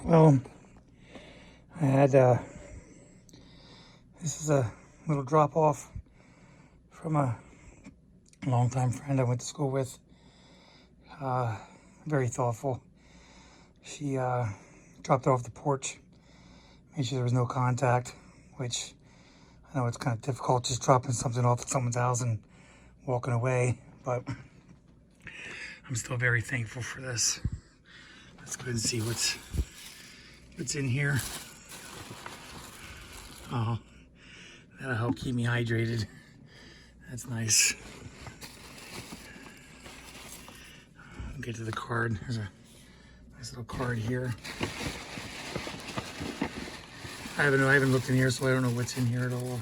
Well, I had this is a little drop off from a longtime friend I went to school with. Very thoughtful. She dropped it off the porch, made sure there was no contact, which I know it's kind of difficult just dropping something off at someone's house and walking away, but I'm still very thankful for this. Let's go ahead and see what's in here. Oh, that'll help keep me hydrated. That's nice. I'll get to the card. There's a nice little card here. I haven't looked in here, so I don't know what's in here at all.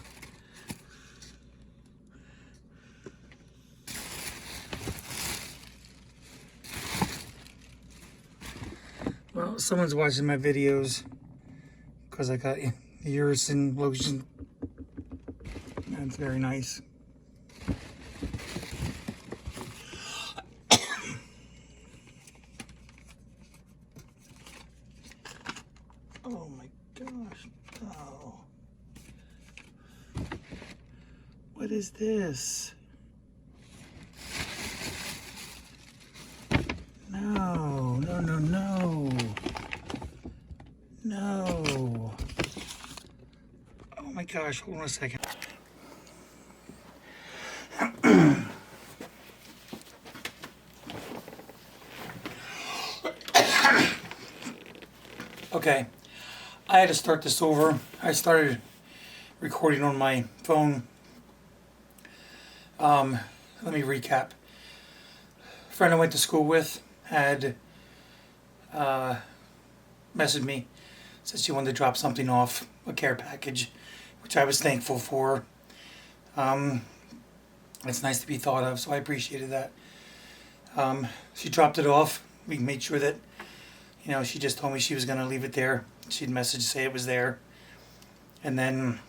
Well, someone's watching my videos because I got the urine lotion. That's very nice. Oh my gosh, no. What is this? No, no, no, no. No. Oh my gosh, hold on a second. Okay, I had to start this over. I started recording on my phone. Let me recap. A friend I went to school with had messaged me, said she wanted to drop something off, a care package, which I was thankful for. It's nice to be thought of, so I appreciated that. She dropped it off. We made sure that, she just told me she was going to leave it there. She'd message to say it was there. And then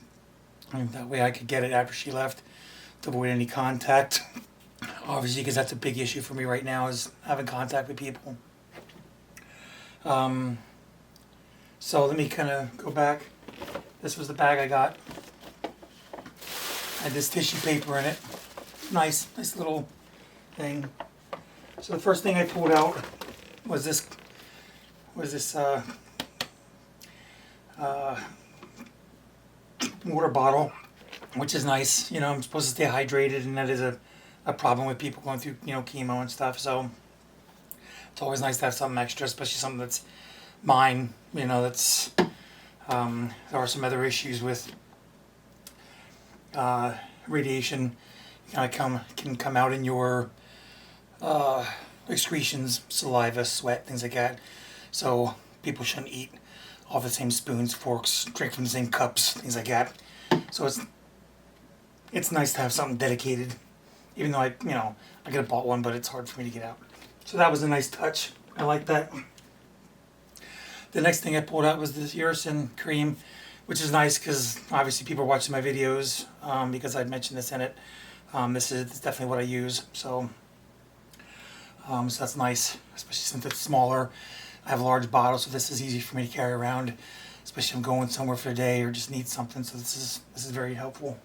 that way I could get it after she left to avoid any contact. Obviously, because that's a big issue for me right now, is having contact with people. So let me kind of go back. This was the bag I got. Had this tissue paper in it. Nice little thing. So the first thing I pulled out was this water bottle, which is nice. I'm supposed to stay hydrated, and that is a problem with people going through chemo and stuff. So it's always nice to have something extra, especially something that's mine. That's there are some other issues with radiation. Can come out in your excretions, saliva, sweat, things like that. So people shouldn't eat off the same spoons, forks, drink from the same cups, things like that. So it's nice to have something dedicated, even though I could have bought one, but it's hard for me to get out. So that was a nice touch. I like that. The next thing I pulled out was this urine cream, which is nice because obviously people are watching my videos because I mentioned this in it. This is definitely what I use. So that's nice, especially since it's smaller. I have a large bottle, so this is easy for me to carry around, especially if I'm going somewhere for a day or just need something. So this is very helpful.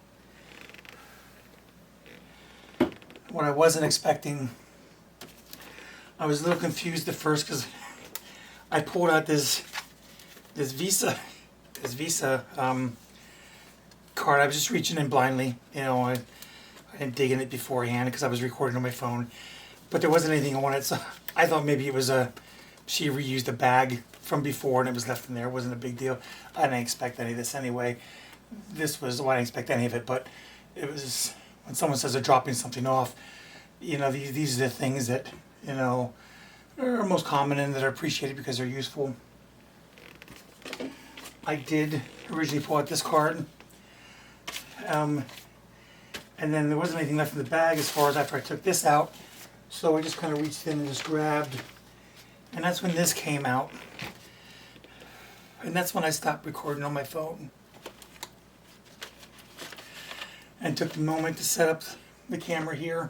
What I wasn't expecting, I was a little confused at first because I pulled out this Visa card. I was just reaching in blindly, I didn't dig in it beforehand because I was recording on my phone, but there wasn't anything on it, so I thought maybe it was she reused a bag from before and it was left in there. It wasn't a big deal. I didn't expect any of this anyway. I didn't expect any of it, but it was, when someone says they're dropping something off, these are the things that, are most common and that are appreciated because they're useful. I did originally pull out this card, and then there wasn't anything left in the bag as far as after I took this out, so I just kind of reached in and just grabbed, and that's when this came out, and that's when I stopped recording on my phone and took the moment to set up the camera here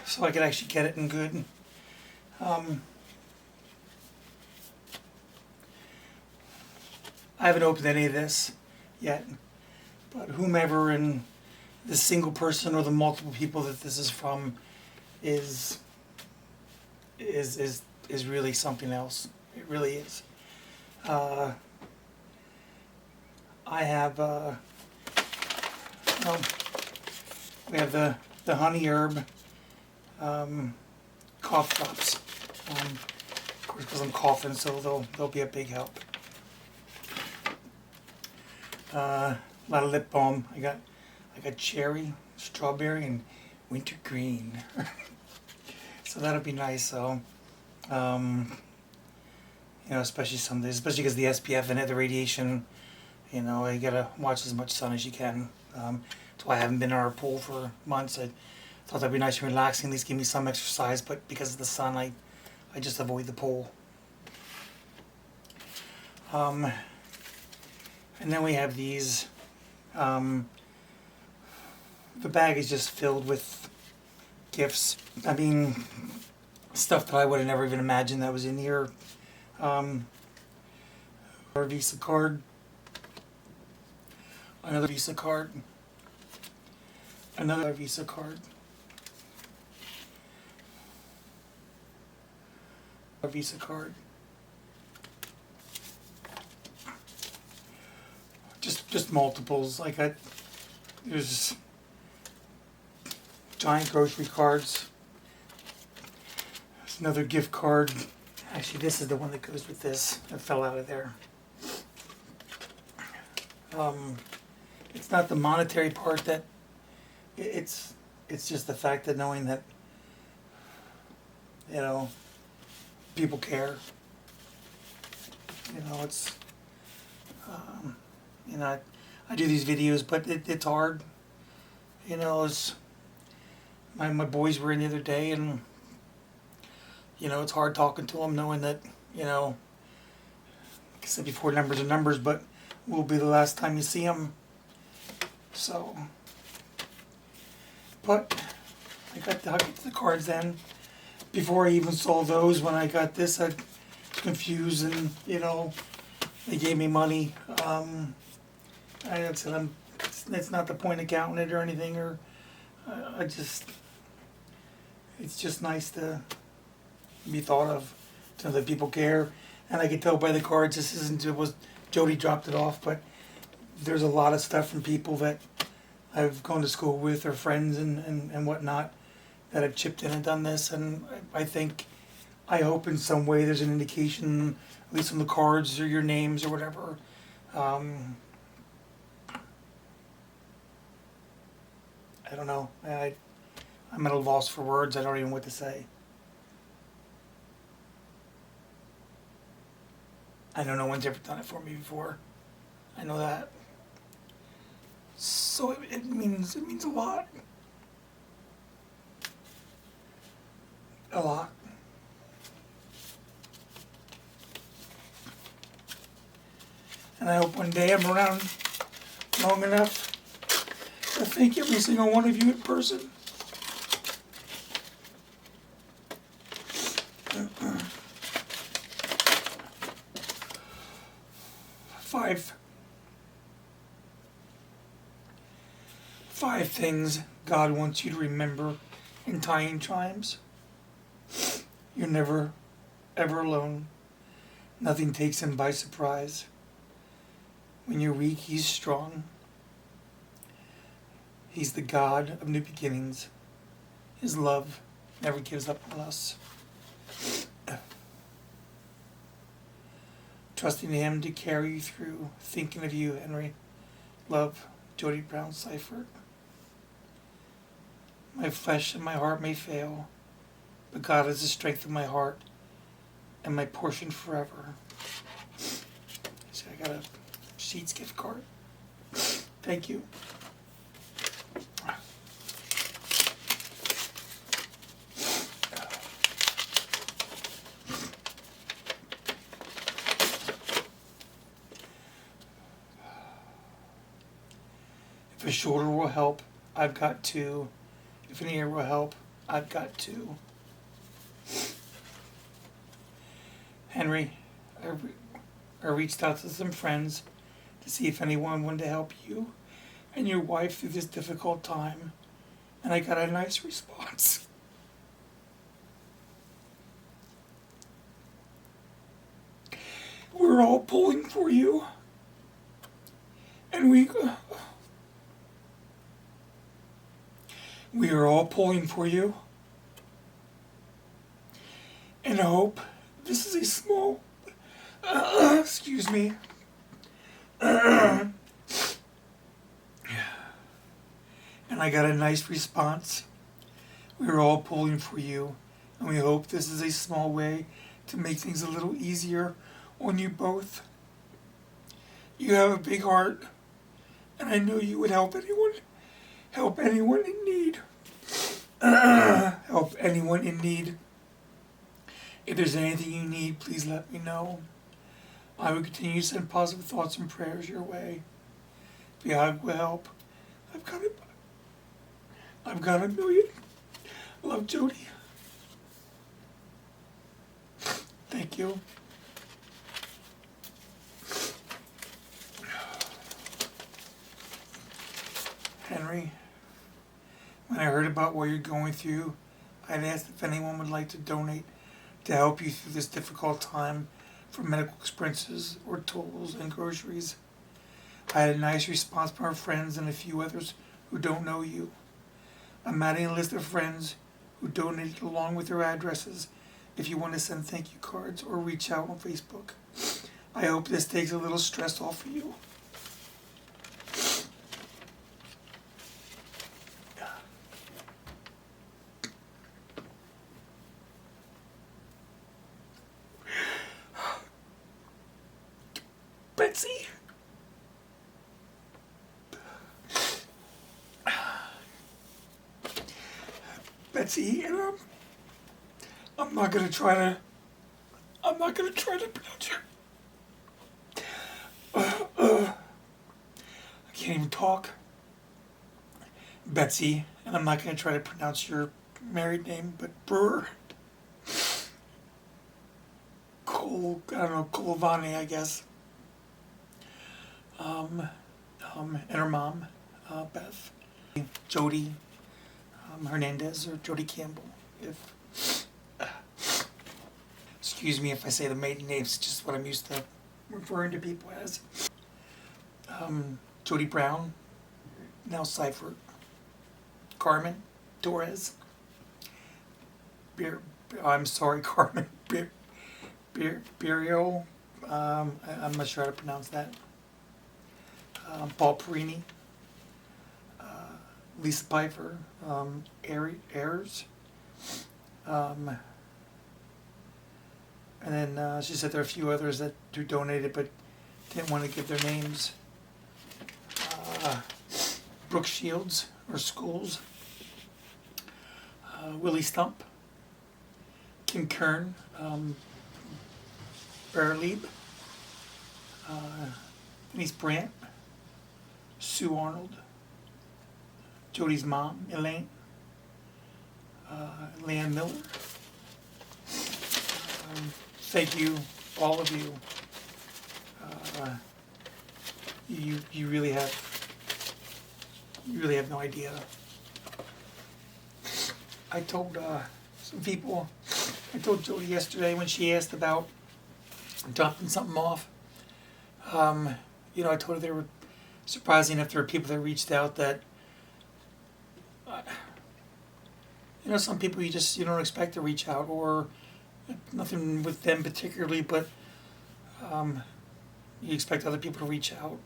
so I could actually get it in good. I haven't opened any of this yet, but whomever and the single person or the multiple people that this is from is is really something else. It really is. I have well, we have the honey herb cough drops. Of course, because I'm coughing, so they'll be a big help. A lot of lip balm. I got cherry, strawberry, and wintergreen. So that'll be nice. So, especially some days, especially because the SPF in it, the radiation. You gotta watch as much sun as you can. That's why I haven't been in our pool for months. I thought that'd be nice and relaxing, at least give me some exercise. But because of the sun, I just avoid the pool. And then we have these. The bag is just filled with gifts. I mean, stuff that I would have never even imagined that was in here. Our Visa card. Another Visa card. Another Visa card. A Visa card. Just multiples. There's giant grocery cards. There's another gift card. Actually, this is the one that goes with this. It fell out of there. It's not the monetary part that it's just the fact that knowing that people care. It's I do these videos, but it's hard. It's my boys were in the other day, and it's hard talking to them, knowing that like I said before, numbers are numbers, but will be the last time you see them. So, but I got the cards then. Before I even saw those, when I got this, I was confused, and they gave me money. I said, it's not the point of counting it or anything, or it's just nice to be thought of, to know that people care. And I could tell by the cards, Jody dropped it off, but there's a lot of stuff from people that I've gone to school with, or friends and whatnot, that have chipped in and done this. And I hope in some way there's an indication, at least on the cards or your names or whatever. I don't know. I'm at a loss for words. I don't even know what to say. I know no one's ever done it for me before. I know that. So it means a lot. A lot. And I hope one day I'm around long enough to thank every single one of you in person. Five things God wants you to remember in trying times. You're never, ever alone. Nothing takes him by surprise. When you're weak, he's strong. He's the God of new beginnings. His love never gives up on us. Trusting him to carry you through. Thinking of you, Henry. Love, Jody Brown Seifert. My flesh and my heart may fail, but God is the strength of my heart and my portion forever. See, I got a Sheets gift card. Thank you. If a shoulder will help, I've got to. If an ear will help, I've got to. Henry, I reached out to some friends to see if anyone wanted to help you and your wife through this difficult time, and I got a nice response. We're all pulling for you, and we are all pulling for you, and I hope this is a small, excuse me, and I got a nice response. We're all pulling for you, and we hope this is a small way to make things a little easier on you both. You have a big heart, and I know you would help anyone in need. Help anyone in need. If there's anything you need, please let me know. I will continue to send positive thoughts and prayers your way. If you will help, I've got a million. Love, Jody. Thank you. Henry, when I heard about what you're going through, I'd asked if anyone would like to donate to help you through this difficult time for medical expenses or tools and groceries. I had a nice response from our friends and a few others who don't know you. I'm adding a list of friends who donated along with their addresses if you want to send thank you cards or reach out on Facebook. I hope this takes a little stress off of you. Betsy. Betsy, and I'm not gonna try to pronounce her. I can't even talk. Betsy, and I'm not gonna try to pronounce your married name, but Brewer. Colavani, I guess. And her mom, Beth, Jody Hernandez, or Jody Campbell. Excuse me if I say the maiden names, it's just what I'm used to referring to people as. Jody Brown, Nell Seifert, Carmen Torres. I'm sorry, Carmen Birio. I'm not sure how to pronounce that. Paul Perini, Lisa Pfeiffer, Ayers, and then she said there are a few others who donated but didn't want to give their names. Brooke Shields, or Schools, Willie Stump, Kim Kern, Barlieb, Denise Brandt, Sue Arnold, Jody's mom, Elaine, Leanne Miller. Thank you, all of you. You really have no idea. I told some people. I told Jody yesterday when she asked about dropping something off. I told her they were surprising enough there were people that reached out that, some people you don't expect to reach out, or nothing with them particularly, but you expect other people to reach out.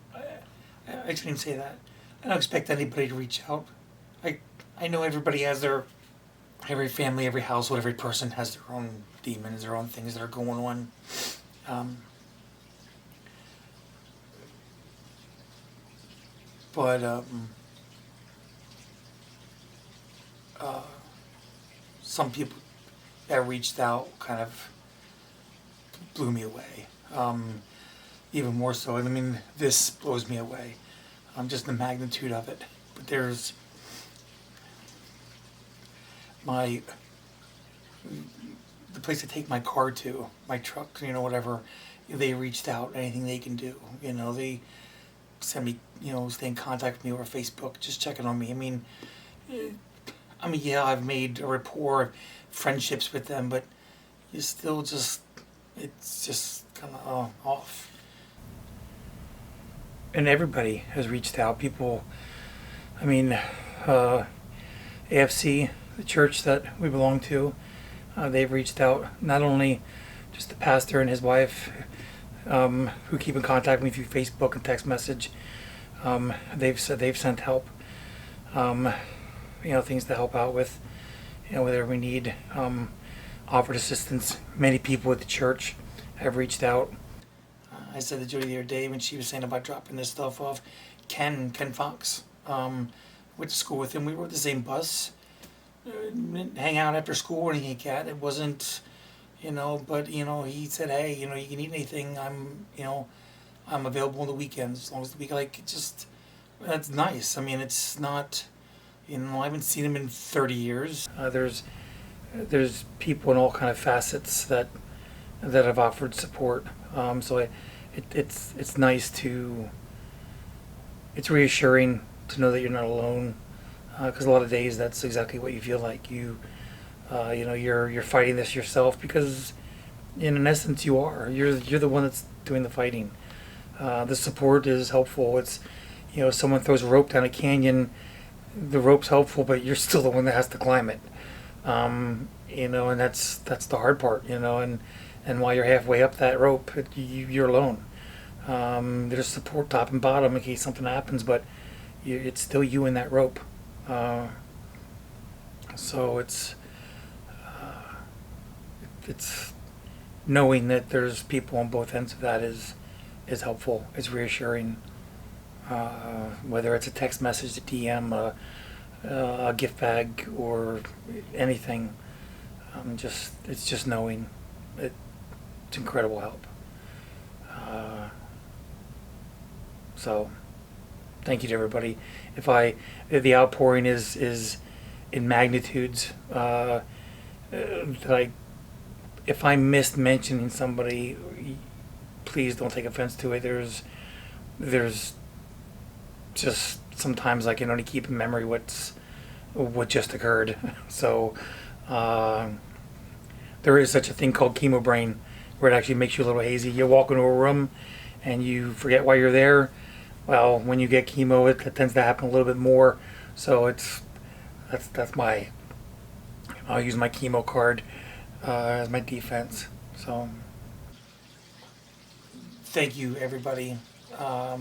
I shouldn't say that. I don't expect anybody to reach out. I know everybody has every family, every household, every person has their own demons, their own things that are going on. But some people that reached out kind of blew me away. Even more so. I mean, this blows me away. Just the magnitude of it. But there's the place to take my car to, my truck, whatever, they reached out, anything they can do. They send me, stay in contact with me over Facebook, just checking on me. Yeah, I've made a rapport, friendships with them, but you still just, it's just kind of off. And everybody has reached out. People, I mean, AFC, the church that we belong to, they've reached out. Not only just the pastor and his wife, who keep in contact with me through Facebook and text message. They've sent help. Things to help out with, whatever we need. Offered assistance. Many people at the church have reached out. I said to Jody the other day when she was saying about dropping this stuff off. Ken Fox, went to school with him. We rode the same bus. Didn't hang out after school or anything like that. It wasn't, but he said, hey, you can eat anything. I'm available on the weekends as long as the week, that's nice. It's not, I haven't seen him in 30 years. There's people in all kind of facets that have offered support. So it's nice it's reassuring to know that you're not alone. Because a lot of days that's exactly what you feel like. You're fighting this yourself because, in essence, you are. You're the one that's doing the fighting. The support is helpful. It's, someone throws a rope down a canyon, the rope's helpful, but you're still the one that has to climb it. And that's the hard part. And while you're halfway up that rope, you're alone. There's support top and bottom in case something happens, but it's still you in that rope. So it's knowing that there's people on both ends of that is helpful. It's reassuring. Whether it's a text message, a DM, a gift bag, or anything, it's just knowing it's incredible help. So thank you to everybody. If the outpouring is in magnitudes, if I missed mentioning somebody, please don't take offense to it. There's just sometimes I can only keep in memory what just occurred. So there is such a thing called chemo brain, where it actually makes you a little hazy. You walk into a room and you forget why you're there. Well, when you get chemo, it tends to happen a little bit more. So I'll use my chemo card as my defense. So thank you, everybody. I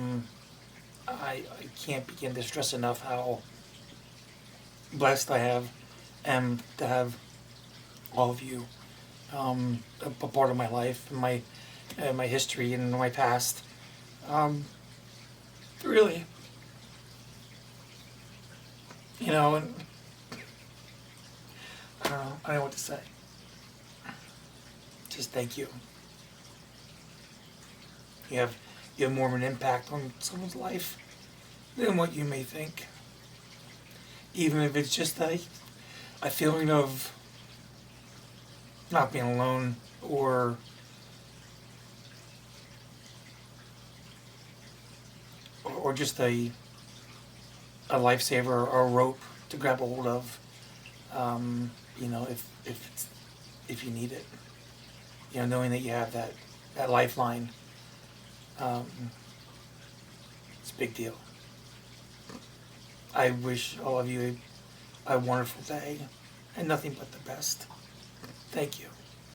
can't begin to stress enough how blessed I am to have all of you a part of my life and my history and my past. Really, and I don't know what to say. Just thank you. You have more of an impact on someone's life than what you may think. Even if it's just a feeling of not being alone, or just a lifesaver or a rope to grab a hold of. If you need it, knowing that you have that lifeline, it's a big deal. I wish all of you a wonderful day and nothing but the best. Thank you.